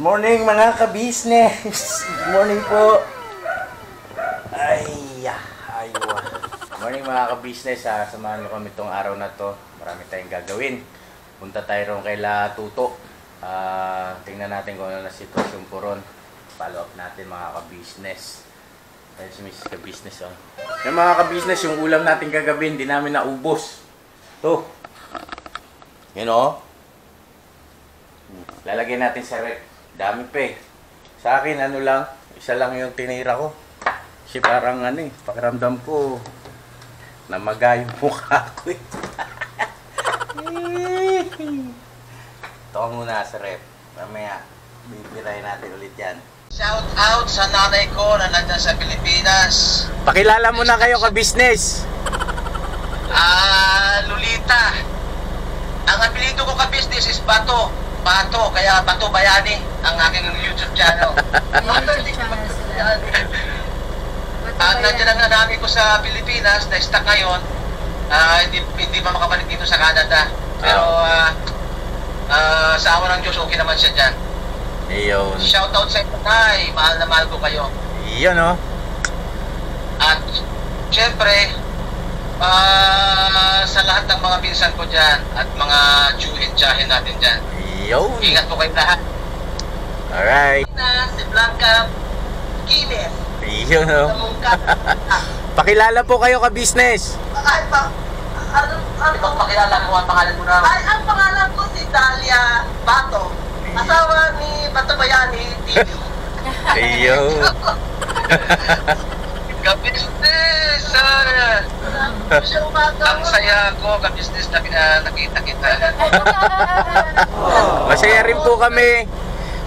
Morning mga ka-business! Good morning po! Aywa. Morning mga ka-business, samahan nyo kami itong araw na to. Marami tayong gagawin. Punta tayo ron kay La Tuto. Tingnan natin kung ano na sitwasyon po ron. Follow up natin mga ka-business. Tayo si Mrs. ka-business. Yung mga ka-business, yung ulam natin kagabi, hindi namin naubos. Ito. Yun o. Lalagyan natin sa rep. Dami pa eh. Sa akin, ano lang, isa lang yung tinira ko. Kasi parang pakiramdam ko, namaga yung mukha ko eh. Ito muna sa rep. Mamaya, bibirahin natin ulit yan. Shout out sa nanay ko na nandyan sa Pilipinas. Pakilala mo na kayo ka-business. Lolita. Ang apelido ko ka-business is Bato. Bato, kaya Bato Bayani ang aking YouTube channel. Nandiyan ang nanami ko sa Pilipinas, na-stuck ngayon. Hindi pa makabalik dito sa Canada. Pero sa awa ng Diyos, okay naman siya dyan. Iyon. Shout out sa inyo, Nay. Mahal na mahal ko kayo. Iyon o. At syempre, sa lahat ng mga pinsan ko dyan at mga tsuhin-tsahin natin dyan. Iyon. Ingat po kayo lahat. Alright. Si Blanca Giles. Iyon o. Pakilala po kayo ka-business. Ay, ano pakilala mo ang pangalan mo na? Ay, ang pangalan ko si Dalia Bato. Asawa ni Bato Bayani TV. Iyon. Ka-business! Ang saya ko, ka-business na nakita kita. Masaya rin po kami.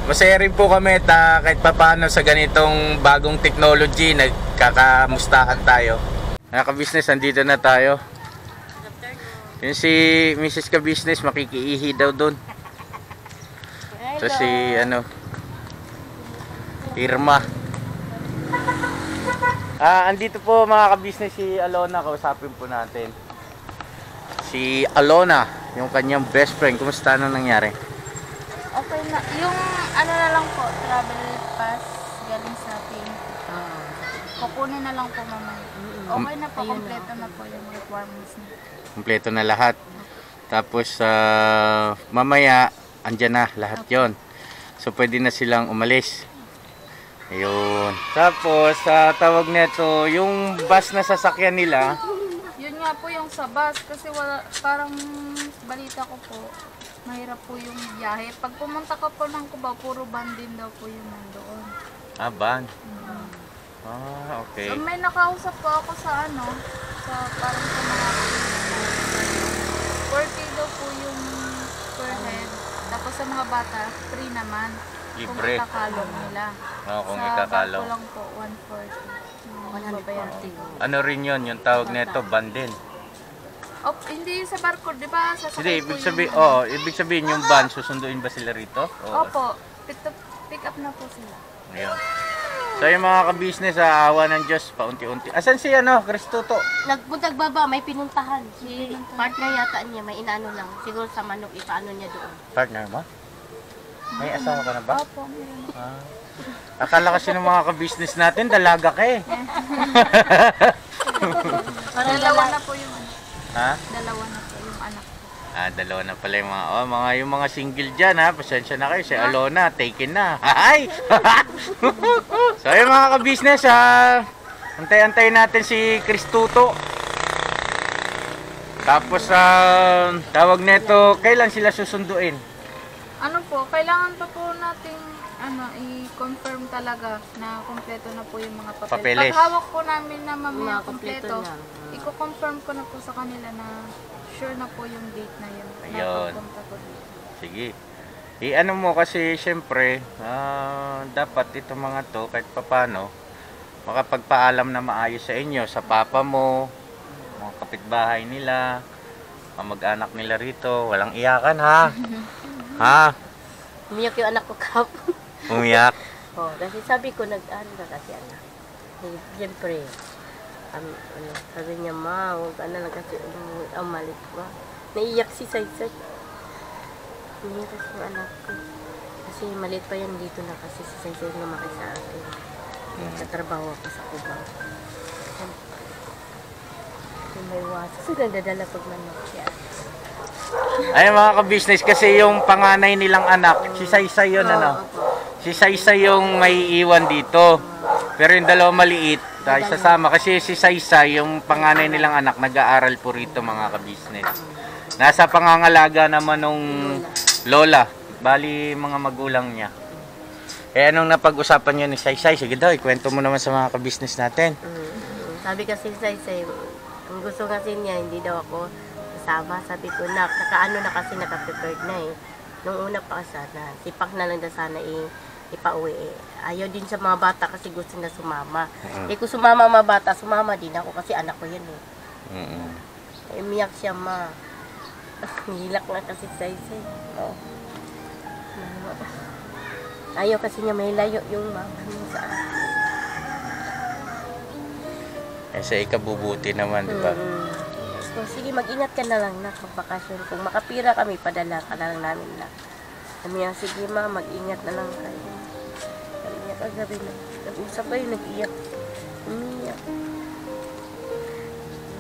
Masaya rin po kami kahit papaano sa ganitong bagong technology, nagkakamustahan tayo. Mga ka-business, andito na tayo. Yung si Mrs. ka-business, makikiihi daw doon. So si Irma. Andito po mga ka-business si Alona, kausapin po natin. Si Alona, yung kanyang best friend. Kumusta na nangyari? Okay na. Yung na lang po, travel pass galing sa atin. Kukunin na lang po mamaya. Okay na po, kompleto na po yung requirements niya. Kompleto na lahat. Tapos mamaya andyan na lahat yon. So pwede na silang umalis. Ayun. Tapos tawag nito, yung bus na sasakyan nila. Yun nga po yung sa bus kasi wala, parang balita ko po, mahirap po yung biyahe. Pag pumunta ka po ng Cubao, puro van din daw po yung nandoon. Van? Okay. So may nakausap po ako sa sa parang sa mga 40 daw po yung per head. Tapos sa mga bata, free naman. Libre. Kung ikakalong nila. Kung sa ikakalong. Sa lang po, 140. 140. Ano rin yun? Yung tawag nito, van din. Hindi sa barko, di ba? Hindi, ibig sabihin yung van, susunduin ba sila rito? Opo, pick up na po sila. Ayun. So yung mga ka-business, awa ng Diyos, paunti-unti. Asan si Kristuto? Nagbuntag-baba, may pinuntahan. Si partner yata niya, may inaano lang. Siguro sa manok, ipaano niya doon. Partner mo? May asawa ka na ba? Opo, meron. Akala kasi ng mga ka-business natin, dalaga ka eh. Dalawa na po yung Dalawa na po yung anak ko. Dalawa na pala yung mga single dyan pasensya na kayo. Si Alona, taken na. Hi! So yung mga ka-business, antay-antay natin si Kristuto. Tapos tawag nito, kailan sila susunduin? Kailangan pa po nating i-confirm talaga na kompleto na po yung mga papeles. Pag hawak po namin na mamaya kompleto, i-confirm ko na po sa kanila na sure na po yung date na yun. Ayun. Na ko dito. Sige. Mo kasi syempre, dapat itong mga to kahit papano makapagpaalam na maayos sa inyo, sa papa mo, mga kapitbahay nila, mag-anak nila rito. Walang iyakan ha. Umiyak yung anak ko kapon. Umiyak? Kasi sabi ko, nag-ano ka kasi anak. Siyempre, sabi niya, ma, huwag ka na lang kasi umalit ba. Naiiyak si Saysay. Umiyak kasi yung anak ko. Kasi kasi maliit pa yan dito na kasi si Saysay lumaki sa akin. Nagtatrabaho ako sa Cubao. Yung may waso. So, nagdadala pag manok siya. Ay mga ka-business, kasi yung panganay nilang anak, si Saysay yun ano. Si Saysay yung may iwan dito. Pero yung dalawa maliit, dahil sasama. Kasi si Saysay, yung panganay nilang anak, nag-aaral po rito mga ka-business. Nasa pangangalaga naman nung lola. Bali, mga magulang niya. Eh, anong napag-usapan nyo ni Saysay? Sige daw, ikwento mo naman sa mga ka-business natin. Sabi kasi si Saysay, ang gusto kasi niya, hindi daw ako kasama. Sabi ko, nakaano na kasi nakaprepared na eh. Nung una pa sana, sipak na lang na sana ipauwi eh. Ayaw din sa mga bata kasi gusto na sumama. Eh kung sumama mga bata, sumama din ako kasi anak ko yan eh. Eh, umiyak siya ma. Hilak nga kasi si Saysay. Oh. Ayaw kasi niya may layo yung mama niya sa akin. Eh, sa ikabubuti naman, di ba? So, sige, mag-ingat ka na lang na magbakasyon. Kung makapira kami, padala ka na lang namin na. Sabi niya, sige ma, mag-ingat na lang kayo. Sabi niya, kagabi na. Nag-usap kayo, nag-iyak. Umiyak.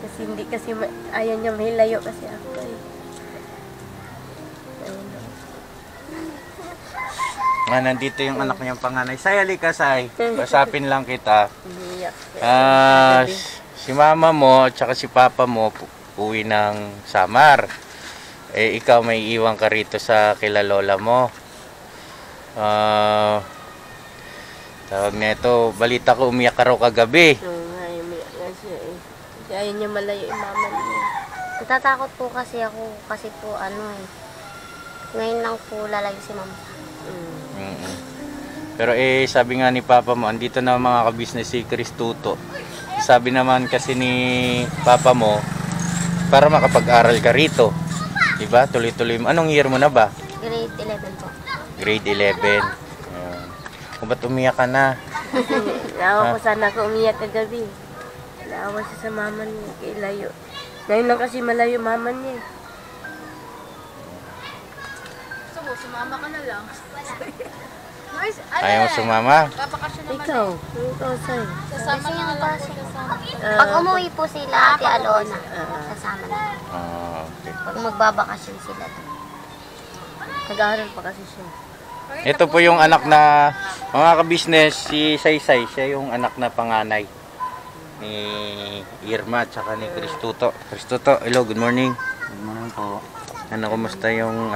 Kasi hindi, kasi ayaw niya may layo kasi ako eh. Ayun na. Nga, nandito yung anak niyang panganay. Say, halika, Say. Pasapin lang kita. Umiyak. Si mama mo at saka si papa mo uwi ng Samar. Eh, ikaw may iwan ka rito sa kila lola mo. Tawag na ito, balita ko umiyak ka raw kagabi. Oo nga, umiyak nga siya eh. Kasi ayaw niya malayo yung mama niya. Natatakot po kasi ako kasi po ngayon lang po lalayo si mama. Pero eh, sabi nga ni papa mo, andito na mga ka-business si Chris Tuto. Sabi naman kasi ni papa mo, para makapag-aral ka rito. Diba? Tuloy-tuloy mo. Anong year mo na ba? Grade 11 po. Grade 11. Kung ba't umiyak ka na? Naawa ko sana ako umiyak kagabi. Naawa siya sa mama niya, kay layo. Ngayon lang kasi malayo mama niya. So, sumama ka na lang. Nice. Ayaw mo sumama? Papakasyon naman. Ikaw, ikaw sa'yo. Sasama na nga lang po. Kasama. Pag umuwi po sila, Ate Alona, sasama na. Okay. Pag magbabakasyon sila doon. Nag-aaral pa kasi siya. Ito po yung anak na, mga ka-business, si Saysay. Siya yung anak na panganay ni Irma at saka ni Cristuto. Cristuto, hello, good morning. Good morning po. Ano, kumusta yung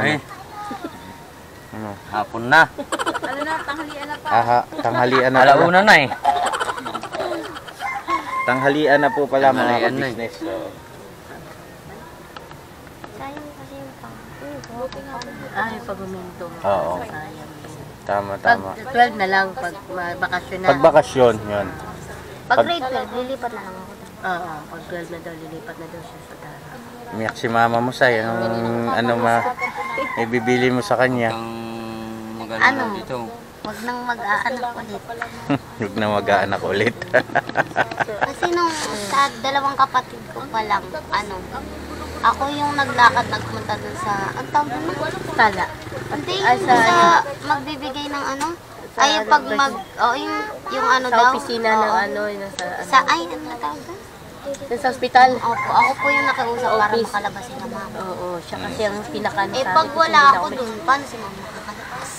Hapon na. Ano na, tanghalian na pa. Tanghalian na. Alauna na eh. Tanghalian na po pala mga Tanghalian na eh. ka-business. So, Sayang kasi yung Ay, pag uminto. Oo. Sayang. tama. Pag 12 na lang, pag bakasyon na. Pag bakasyon, yun. Pag grade 12, lilipat na lang ako doon. Oo, pag 12 na daw, lilipat na daw siya sa Dara. Umiyak si mama mo, Say. Anong ibibili mo sa kanya? Ang maganda dito. Wag nang mag-aanak ulit. Huwag na mag-aanak ulit. Kasi nung sa dalawang kapatid ko pa lang, ako yung naglakad nagpunta dun sa, ang tawag doon? Tala. Hindi, Ay, sa sa- magbibigay ng Sa ay pag yung Sa daw. opisina Oo. ng nasa Sa, ay, ano tawag doon? sa ospital. Opo, ako po yung nakiusap para Office. makalabas si mama. Oo, siya kasi ang pinaka Eh, pag wala ako dun, paano si mama makakalabas?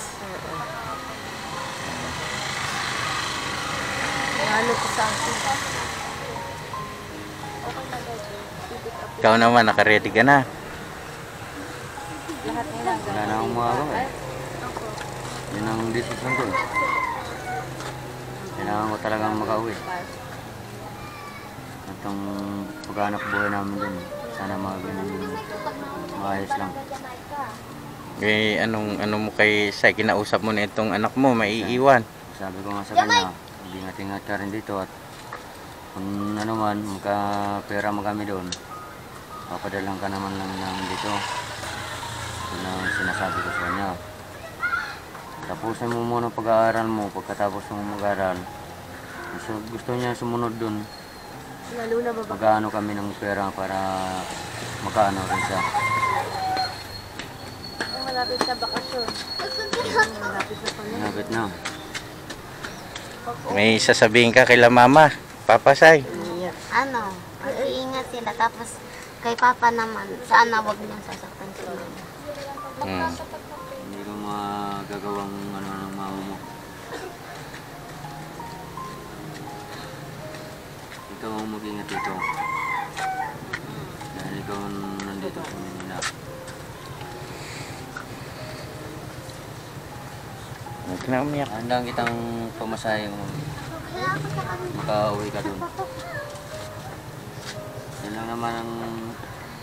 Ano ko sa akin? Ikaw naman, nakaready ka na. Wala na akong magawa eh. Yan ang decision ko eh. Kailangan ko talagang makauwi. At ang paghanap buhay namin dun, sana maayos lang. Eh, ano mo kay Say? Kinausap mo na itong anak mo, maiiwan. Sabi ko nga sa kanya, ingat-ingat ka rin dito at kung ano man, magka-pera mo kami doon, papadalang ka naman lang namin dito. Yun ang sinasabi ko sa kanya. Tapusin mo muna pag-aaral mo, pagkatapos mo mag-aaral. Gusto niya sumunod doon. Lalo na ba? Mag-ano kami ng pera para makaano rin siya. Malapit sa bakasyon. Malapit na Malapit na. May sasabihin ka kay mama, Papa Sai. Iyak. Ano, mag-iingat sila. Tapos kay Papa naman, sana wag niyang sasaktan si Mama. Hmm. Hindi ko magagawang ano ng mama mo. Ikaw ang mag-ingat dito. Dahil ikaw ang nandito sa Manila. Huwag na umiyak. Handang kitang pamasahe mo. Makauwi ka dun. Yan lang naman ang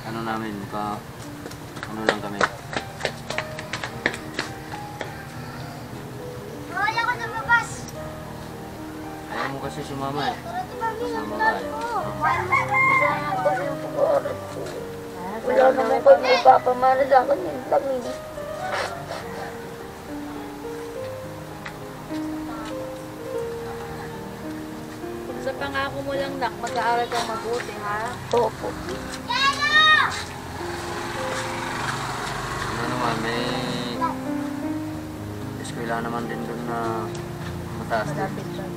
ano namin. Ano lang kami. Ayaw mo kasi sumama eh. Kasama ka eh. Wala naman pag may papamana sa akin yung lamig. Sa pangako mo lang, Nak, mag-aaral kang mabuti, ha? Opo. Ano naman, may eskwela naman din doon na mataas din. Malapit lang.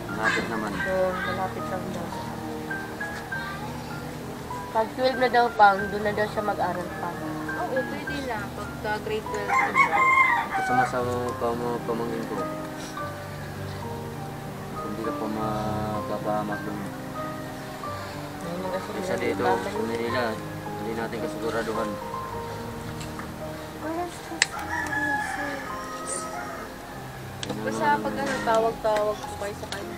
Malapit naman. Doon, malapit lang daw. Pag 12 na daw pang, doon na daw siya mag-aral pa. Oo, pwede na. Pagka grade 12. Kasama sa pamangkin ko. Hindi ka pa mapapahamak doon. Ayun na kasi Isa dito, babalik. sa Manila, hindi natin kasiguraduhan. Basta pag ano, tawag-tawag ko kayo sa kanya.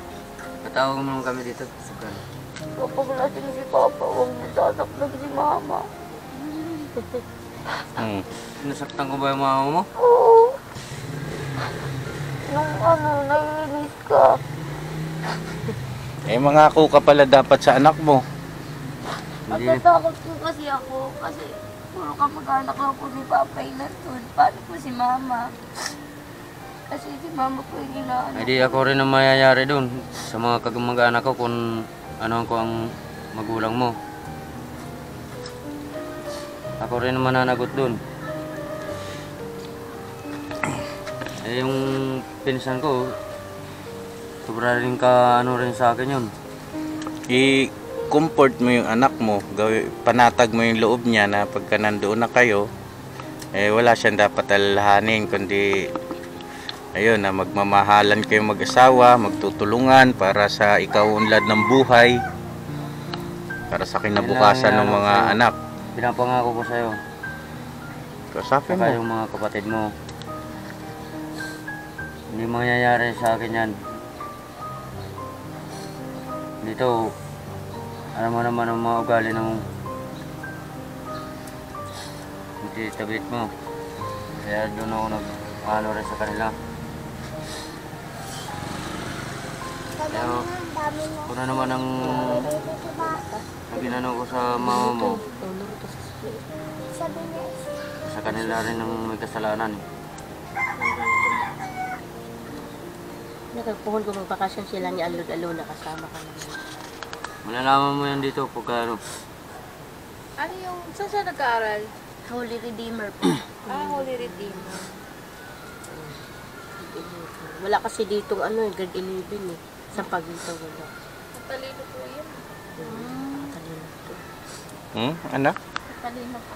Patawag mo naman kami dito. Sukan. Kapag natin si Papa, huwag niyo sasaktan si Mama. Hmm. Nasaktan ko ba yung mama mo? Oo. Nung ano, naiinis ka. Eh, mangako ka pala dapat sa anak mo. Hindi. Natatakot po kasi ako. Kasi puro kamag-anak lang po si Papa yung nandun. Paano po si Mama? Kasi si Mama po yung inaano. Hindi ako rin ang mayayari doon sa mga kamag-anak ko kung ano ko ang magulang mo. Ako rin ang mananagot doon. Eh yung pinsan ko, sobra rin ka ano rin sa akin yun. I-comfort mo yung anak mo, panatag mo yung loob niya na pagka nandoon na kayo, eh wala siyang dapat alalahanin, kundi ayun na magmamahalan kayo mag-asawa, magtutulungan para sa ikaunlad ng buhay, para sa kinabukasan ng mga anak. Pinapangako ko sa'yo, Kasapin saka mo. yung mga kapatid mo. Hindi mangyayari sa akin yan. Dito, alam mo naman ang mga ugali ng tabit mo. Kaya doon ako nag-ano rin sa kanila. Kaya kung ano naman ang ginano ko sa mama mo, sa kanila rin ang may kasalanan. Nagpuhon ko magbakasyon sila ni Alod-Alo na kasama ka naman. Malalaman mo yan dito pagka ano. Ano yung, saan siya nag-aaral? Holy Redeemer po. Holy Redeemer. Wala kasi ditong ano, grade 11 eh. Sa Pagito wala. Matalino po yun. Matalino to. Anak? Matalino po.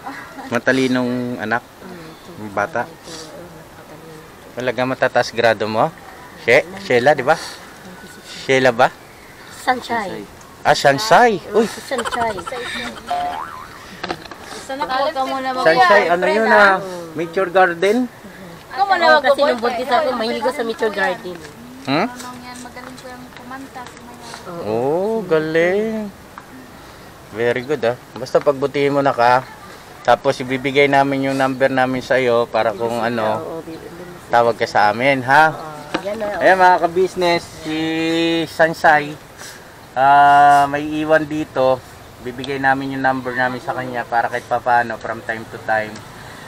Matalinong anak? Yung bata? Talaga matatas grado mo? Sheila, di ba? Sheila ba? Sunshine. Ah, Shansai. Uy, Sunshine. Sana huwag ka muna Shansai, ano yun na? Mature Garden? Ikaw muna Oo, wag kasi nung buntis ako, mahilig ko sa Mitchell Garden. Hmm? Anong yan, magaling po yung kumanta. Sumaya. Oh, galing. Very good ah. Basta pagbutihin mo na ka. Tapos ibibigay namin yung number namin sa iyo para kung ano, Oo, tawag ka sa amin, ha? yan na. Ayan mga ka-business, si Sansay, may iwan dito. Bibigay namin yung number namin sa kanya para kahit papaano, from time to time,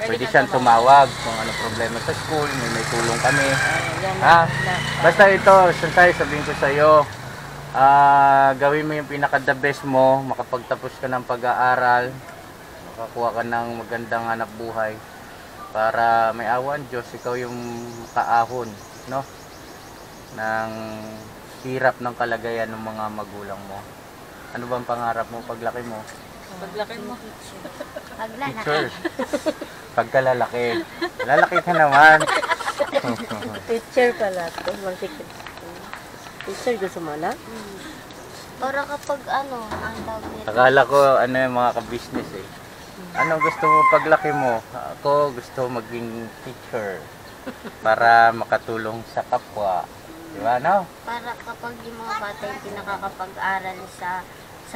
pwede siyang tumawag kung ano problema sa school, may tulong kami. Ha? Basta ito, Sansay, sabihin ko sa iyo, gawin mo yung pinaka-the best mo, makapagtapos ka ng pag-aaral, makakuha ka ng magandang hanap buhay, para may awan Diyos, ikaw yung kaahon no? Ng hirap ng kalagayan ng mga magulang mo. Ano bang pangarap mo paglaki mo? Paglaki mo. Teacher. Pagkalalaki. Lalaki ka naman. Teacher pala. Teacher, gusto mo na? Para kapag ano, ang tawag nito. Akala ko ano yung mga ka-business eh. Ano gusto mo paglaki mo? Ako gusto maging teacher para makatulong sa kapwa. Di ba, no? Para kapag yung mga bata hindi nakakapag-aral sa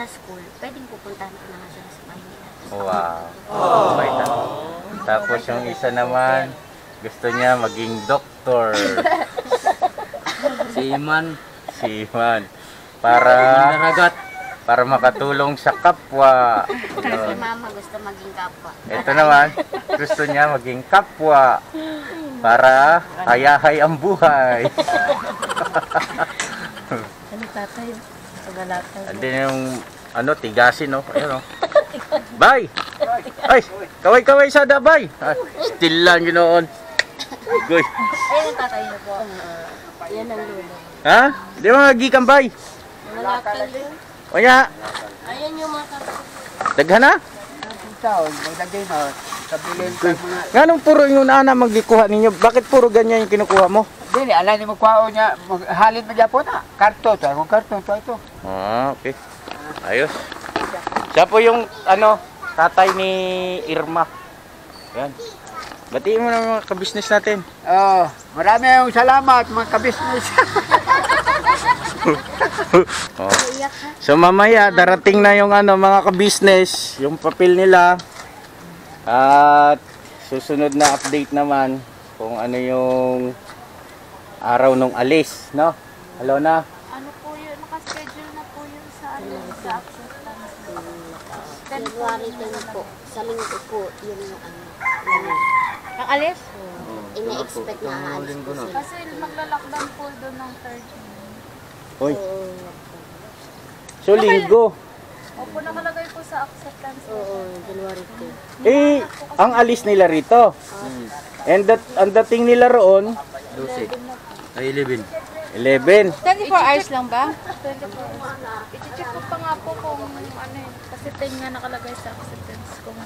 school, pwedeng pupuntahan ko na nga sila sa Maynila. Wow. Bait na. Tapos yung isa naman, gusto niya maging doktor. Si Iman, Si Iman. Para makatulong sa kapwa. Si mama gusto maging kapwa. Ito naman, gusto niya maging kapwa para hayahay ang buhay. Ano tatay? Pagalatay. Andun yung tigasin, no? Ayun, no? Bay! Ay, kaway-kaway sada, bay! Ay, still lang yun noon. Goy. Ayun ang tatay niyo po. Yan ang lulo. Ha? Di ba magikan, bay? Malakal din. O ya, Ayan yung mga kapatid. daghan na? Taon, maglagay na. Kabilin ka mga... Nga nung puro yung ana magikuha ninyo, bakit puro ganyan yung kinukuha mo? Dili, alam ni mo kwao niya, halin mo dyan po na. Karton, ito, akong karton, ito. Ah, okay. Ayos. Siya po yung, tatay ni Irma. Yan. Batiin mo na mga kabisnes natin. Oh, marami yung salamat mga kabisnes. Oh. So mamaya, darating na yung mga kabisnes, yung papel nila. At susunod na update naman kung ano yung araw nung alis, no? Hello na. Ano po yun? Nakaschedule na po yun sa acceptance. February 10 po, sa linggo po, yun yung Ang alis? ina-expect na aalis po sila. Kasi magla-lockdown po doon ng 13. Hoy. So linggo. Opo, nakalagay po sa acceptance. Oo, January 10. Eh, ang alis nila rito. And ang dating nila roon, 12. Ay, 11. 11. 24 hours lang ba? 24 hours. I-check ko pa nga po kung ano eh. Kasi nga nakalagay sa acceptance kung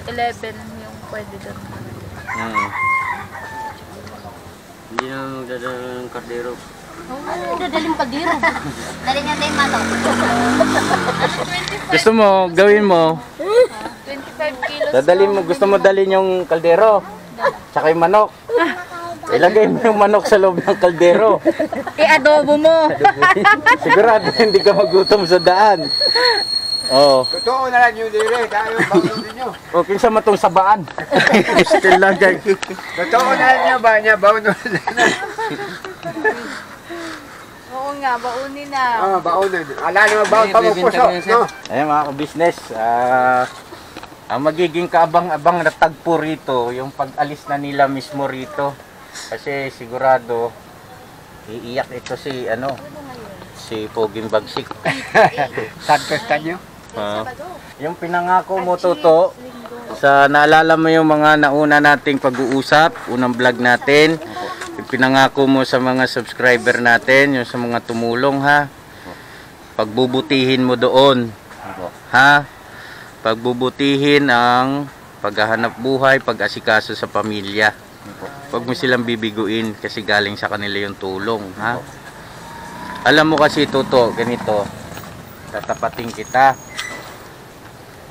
11 yung pwede doon. Hindi na magdadala ng kardero. Dadaling kadiro. Dali niya tayo manok. Gusto mo, gawin mo, 25 kilos. gusto mo dalhin yung kaldero. Tsaka yung manok. Ilagay mo yung manok sa loob ng kaldero. I-adobo mo. Sigurado hindi ka magutom sa daan. Oh. Totoo na lang yung dire, dahil yung baunon ninyo. O, kinsa matong sabaan. Still lang, guys. Totoo na lang yung ba niya, baunon na. Oo nga, baunin na. Baunon. Ala naman baon pa mo puso, no? Ayan mga ka-business, ang magiging kaabang-abang na tagpo rito, yung pag-alis na nila mismo rito. Kasi sigurado, iiyak ito si Poging Bagsik. Santos tanyo. Yung pinangako mo, Toto, naalala mo yung mga nauna nating pag-uusap, unang vlog natin, yung pinangako mo sa mga subscriber natin, yung sa mga tumulong, ha? Pagbubutihin mo doon, ha? Pagbubutihin ang paghahanap buhay, pag-asikaso sa pamilya. Huwag mo silang bibiguin kasi galing sa kanila yung tulong, ha? Alam mo kasi, Toto, ganito, tatapatin kita.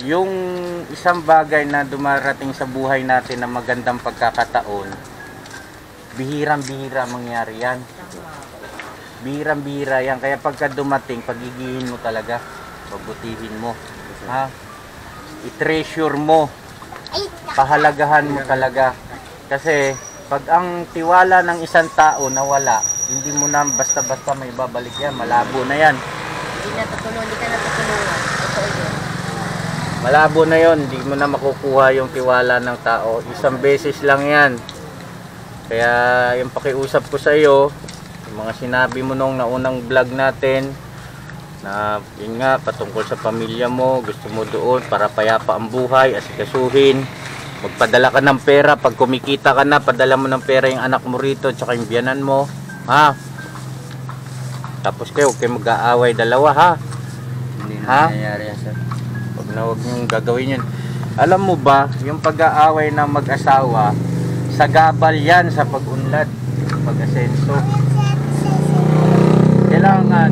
Yung isang bagay na dumarating sa buhay natin na magandang pagkakataon, bihirang-bihira mangyari yan. Bihirang-bihira yan. Kaya pagka dumating, pagigihin mo talaga. Pagbutihin mo. Ha? I-treasure mo. Pahalagahan mo talaga. Kasi pag ang tiwala ng isang tao nawala, hindi mo na basta-basta may babalik yan. Malabo na yan. Hindi ka natutulungan. Ito yun. Malabo na yon, hindi mo na makukuha yung tiwala ng tao. Isang beses lang yan. Kaya yung pakiusap ko sa iyo, yung mga sinabi mo nung naunang vlog natin, na yun nga, patungkol sa pamilya mo, gusto mo doon para payapa ang buhay, asikasuhin. Magpadala ka ng pera. Pag kumikita ka na, padala mo ng pera yung anak mo rito, tsaka yung biyanan mo. Ha? Tapos kayo, huwag kayo mag-aaway dalawa, ha? Hindi Ha? na nangyayari yan, sir. Huwag niyong gagawin yun. Alam mo ba, yung pag-aaway ng mag-asawa, sagabal yan sa pag-unlad, pag-asenso. Kailangan,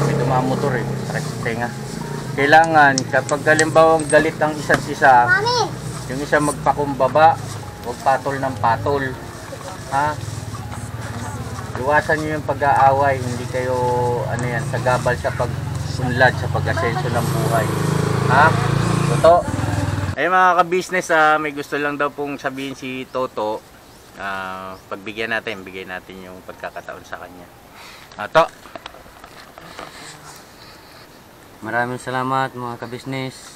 may dumamotor eh, sakit sa tenga. Kailangan, kapag halimbawa galit ang isa't isa, yung isa magpakumbaba, huwag patol ng patol. Ha? Iwasan nyo yung pag-aaway, hindi kayo, ano yan, sagabal sa pag-unlad, sa pag-asenso ng buhay. Ha? Toto? Ay mga ka-business, may gusto lang daw pong sabihin si Toto. Pagbigyan natin, bigay natin yung pagkakataon sa kanya. To. Maraming salamat mga ka-business.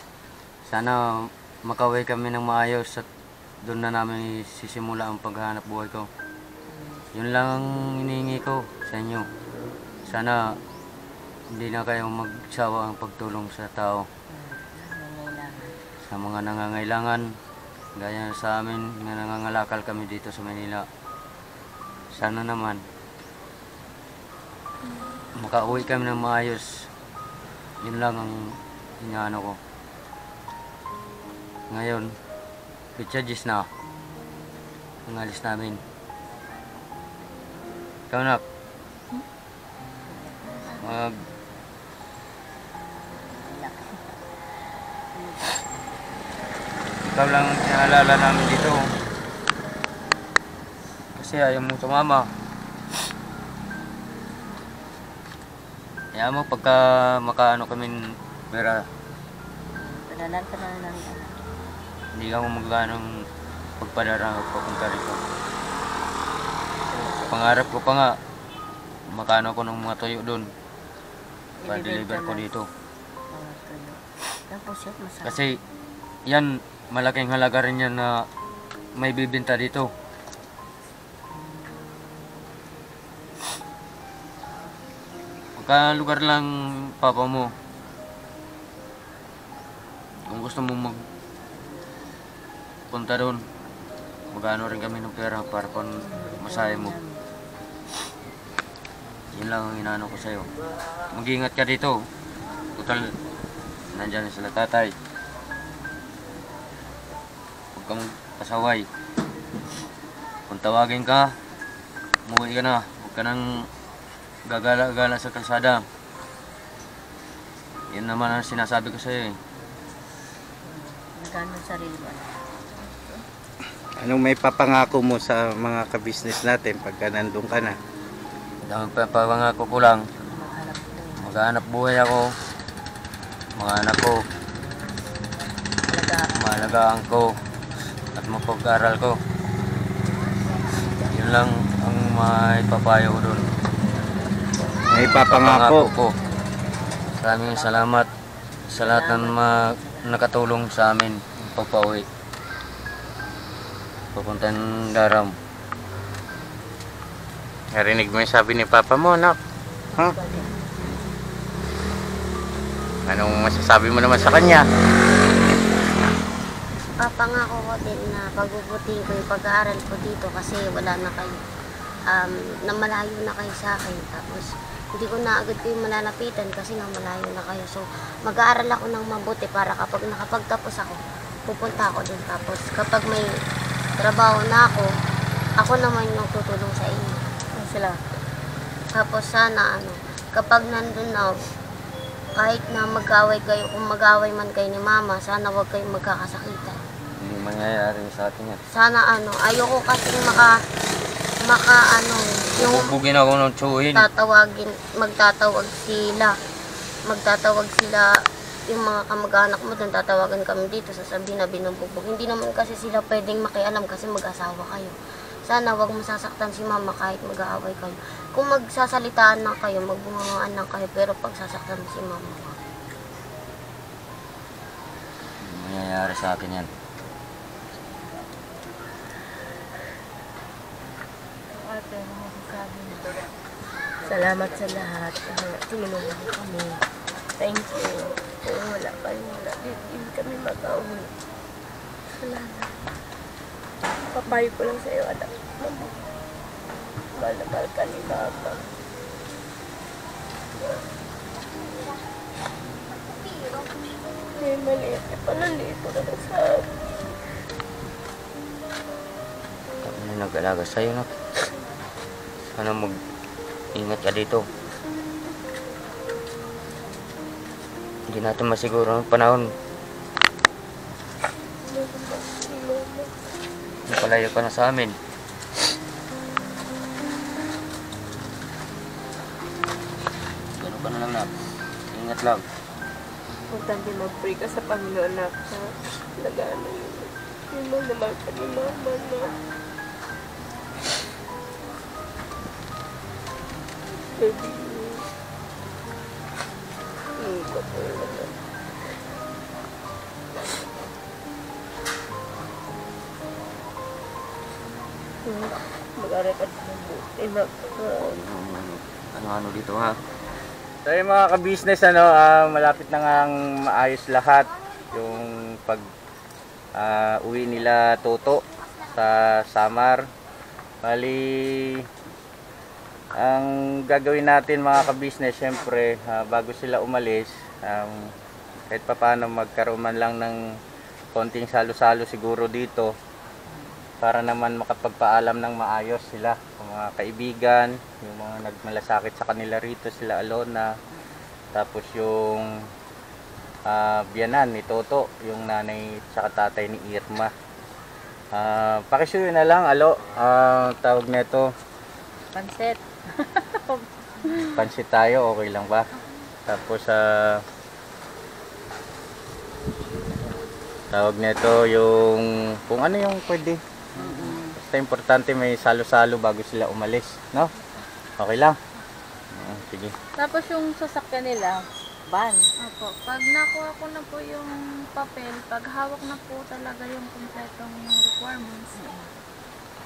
Sana makauwi kami ng maayos at doon na namin sisimula ang paghahanap buhay ko. Yun lang ang hinihingi ko sa inyo. Sana hindi na kayo magsawa ang pagtulong sa tao. Sa mga nangangailangan, gaya sa amin na nangangalakal kami dito sa Manila. Sana naman makauwi kami ng maayos. Yun lang ang inaano ko. Ngayon, pitchadis na ang alis namin. Ikaw na. Ikaw lang ang sinalala namin dito. Kasi ayaw mo sumama. Kaya mo pagka makaano kami pera, Padalan ka na lang. hindi ka mo magganong pagpadara o papunta rito. Pangarap ko pa nga, makano ko ng mga tuyo doon. Pa-deliver ko dito. Tapos yun, masarap. Kasi yan, malaking halaga rin yan na may bibinta dito. Pagka lugar lang papa mo, kung gusto mo magpunta doon, magano rin kami ng pera para pang masahe mo. Yun lang ang inaano ko sa'yo. Mag-ingat ka dito. Total, nandyan sila tatay. Huwag kang pasaway. Kung tawagin ka, umuwi ka na. Huwag ka nang gagala-gala sa kalsada. Yan naman ang sinasabi ko sa'yo eh. Nagano sarili mo. Anong may papangako mo sa mga ka-business natin pagka nandun ka na? Ang papangako ko lang, maghanap buhay ako, mga anak ko, maalagaan ko, at mapag-aral ko. Yun lang ang may papayo ko doon. May papangako ko. Maraming salamat sa lahat ng nakatulong sa amin pagpauwi. Papuntang Daram. Narinig mo yung sabi ni Papa mo, anak? Huh? Anong masasabi mo naman sa kanya? Papangako ko din na pagbubutihin ko yung pag-aaral ko dito kasi wala na kayo. Namalayo na kayo sa akin. Tapos hindi ko na agad kayo malalapitan kasi namalayo na kayo. So mag-aaral ako ng mabuti para kapag nakapagtapos ako, pupunta ako din. Tapos kapag may trabaho na ako naman yung tutulong sa inyo. Sila. Tapos sana kapag nandun na, kahit na mag-away kayo, kung mag-away man kayo ni Mama, sana wag kayong magkakasakitan. Hindi mangyayari sa atin yan. Sana ayoko kasi yung Bubugin ako ng tsuhin. magtatawag sila, yung mga kamag-anak mo doon, tatawagan kami dito, sasabihin na binubugbog. Hindi naman kasi sila pwedeng makialam kasi mag-asawa kayo. Sana wag masasaktan si Mama kahit mag-aaway kayo. Kung magsasalitaan lang kayo, magbungangaan lang kayo, pero pag sasaktan mo si Mama, Hindi mangyayari sa atin yan. Salamat sa lahat. Tinulungan kami. Thank you. Kung wala kayo, wala din kami mag-auwi. Salamat. Papayo ko lang sa'yo, anak. Mahal na mahal ka ni Mama. Maliit na pala, lito na lang sa akin. Kami na nag-alaga sa'yo, nak. Sana mag-ingat ka dito. Hindi natin masiguro ang panahon. Napalayo ka na sa amin. Ganun ka na lang, nak. Ingat lang. Importante mag-pray ka sa Panginoon, anak. Lagana yun. Yung mahal na mahal ka ni Mama, na. Baby. Mag-aral ka ng buti, anak. Ano-ano dito, ha? So yung mga ka-business, malapit na ngang maayos lahat yung pag uwi nila Toto sa Samar. Bali, ang gagawin natin mga ka-business, syempre bago sila umalis, kahit pa paano magkaroon man lang ng konting salo-salo siguro dito para naman makapagpaalam ng maayos sila sa mga kaibigan, yung mga nagmalasakit sa kanila rito, sila Alona, tapos yung biyanan ni Toto, yung nanay at tatay ni Irma. Pakisuyo na lang, Alo, tawag nito Pansit. pansit tayo, okay lang ba? Tapos tawag nito yung kung ano yung pwede. Basta importante may salo-salo bago sila umalis, no? Okay lang. Sige. Tapos yung sasakyan nila, van. Opo. Pag nakuha ko na po yung papel, pag hawak na po talaga yung kompletong requirements,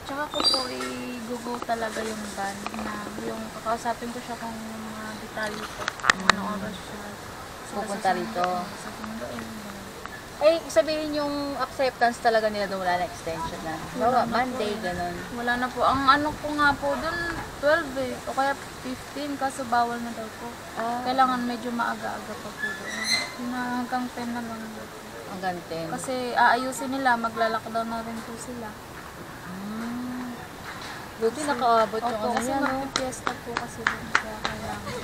tsaka ko po i-google talaga yung van na yung kakausapin ko siya kung mga detalye po. Kung anong oras siya Pupunta rito. Sa sundoin. Eh, sabihin yung acceptance talaga nila doon, wala na extension na. Bawa, Monday, ganun. Wala na po. Ang ano ko nga po doon, 12 eh. O kaya 15 kaso bawal na daw po. Kailangan medyo maaga-aga pa po doon. Na hanggang 10 na lang daw po. Hanggang 10. Kasi aayusin nila, magla-lockdown na rin po sila. Buti nakaabot yung Opo, ano kasi yan, no? magpipiesta po kasi doon. Kaya kailangan.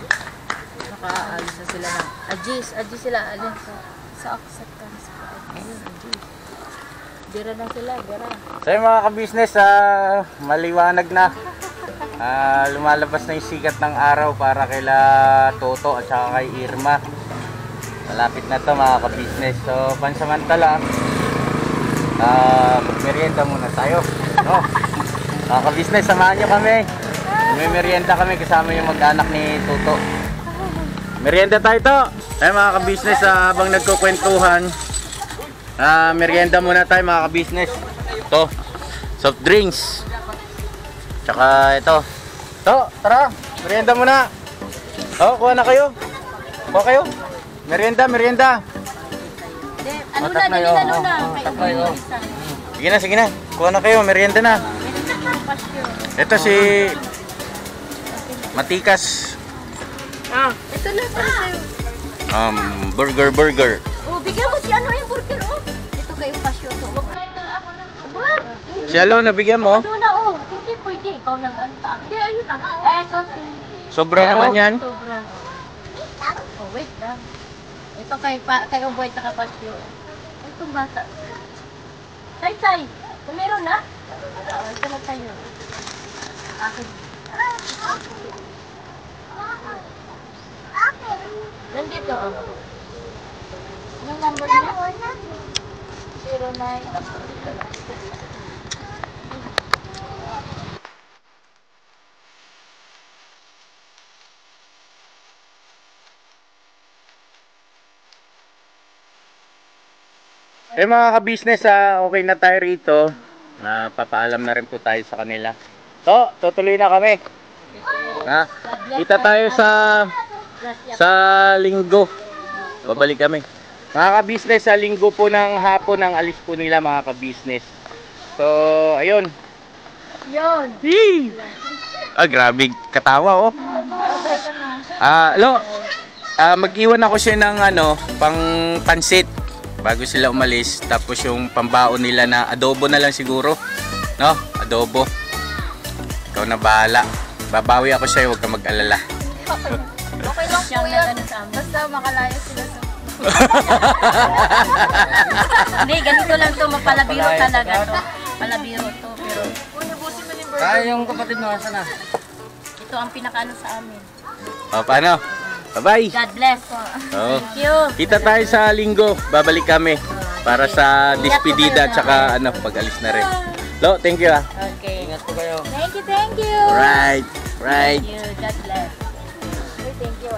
Nakaalis na sila ng Ajis sila, alin sa Sa acceptance po. Dira na sila, dira. So yung mga ka-business, maliwanag na. Lumalabas na yung sikat ng araw para kaila Toto at saka kay Irma. Malapit na to mga ka-business. So pansamantala, magmerienda muna tayo. No? Mga ka-business, samahan nyo kami. May merienda kami kasama yung mag-anak ni Toto. Merienda tayo to. Ay mga ka-business, habang nagkukwentuhan, merienda muna tayo mga ka-business. Ito, soft drinks. Tsaka ito. Ito, tara, merienda muna. Oh, kuha na kayo. Kuha kayo. Merienda. Ano Matak na, na dali yun, na, oh. Luna. Takbo yun. Sige na. Kuha na kayo, merienda na. Ito si Matikas. Ito na, para sa'yo. Burger. Oh, bigyan mo si ano yung burger, oh. Ito kayo pasyo to. Si Alona, nabigyan mo? Ano na, oh. Hindi pwede. Ikaw nang anta. Hindi, ayun na. Sobra naman yan. Sobra. Oh, wait lang. Ito kay Uboy at kapasyo. Itong bata. Say. Meron na? Ito na tayo. Akin. Nandito, oh. Anong number niya? 09. Eh mga ka-business, okay na tayo rito. Papaalam na rin po tayo sa kanila. So, tutuloy na kami. Kita tayo sa linggo. Babalik kami. Mga ka-business, sa linggo po ng hapon ang alis po nila mga ka-business. So, ayun. Yun. Yee! Ah, grabe katawa oh. Mag-iwan ako siya ng pang pansit bago sila umalis. Tapos yung pambaon nila na adobo na lang siguro. No? Adobo. Ikaw na bahala. Babawi ako sa'yo, huwag ka mag-alala. Okay lang po yan. Basta makalayo sila sa... Hindi, ganito lang to, mapalabiro talaga to. Palabiro to, pero Yung kapatid mo, saan na? ito ang pinakaano sa amin. O, paano? Bye-bye. God bless. Oh. Thank you. Kita tayo sa linggo. Babalik kami para sa despedida tsaka pag-alis na rin. Lo, thank you ah. Okay. Ingat po kayo. Thank you. Right. Right. Thank you. God bless. Thank you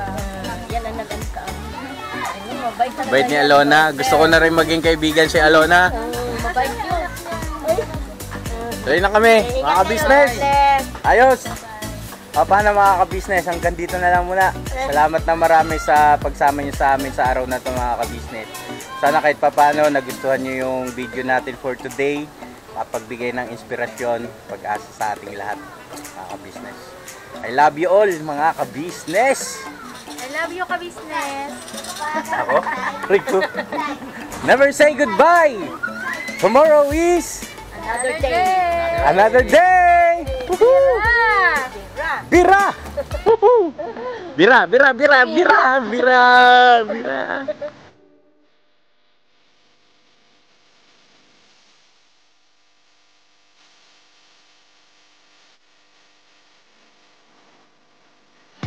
Yan ang nag-ano ka. Ayun, mabait talaga. Bait ni yan. Alona. Gusto ko na rin maging kaibigan si Alona. Mabait yun. Tuloy na kami, mga ka-business. Ayos. Paano mga ka-business? Hanggang dito na lang muna. Salamat na marami sa pagsama nyo sa amin sa araw na ito mga ka-business. Sana kahit paano nagustuhan nyo yung video natin for today. Mapagbigay ng inspirasyon, pag-asa sa ating lahat mga ka-business. I love you all mga ka-business. I love you, ka-business. Ako? Rico. Never say goodbye. Tomorrow is Another day. another day. Woohoo! Bira! Woohoo! Bira, bira, bira, bira, bira, bira.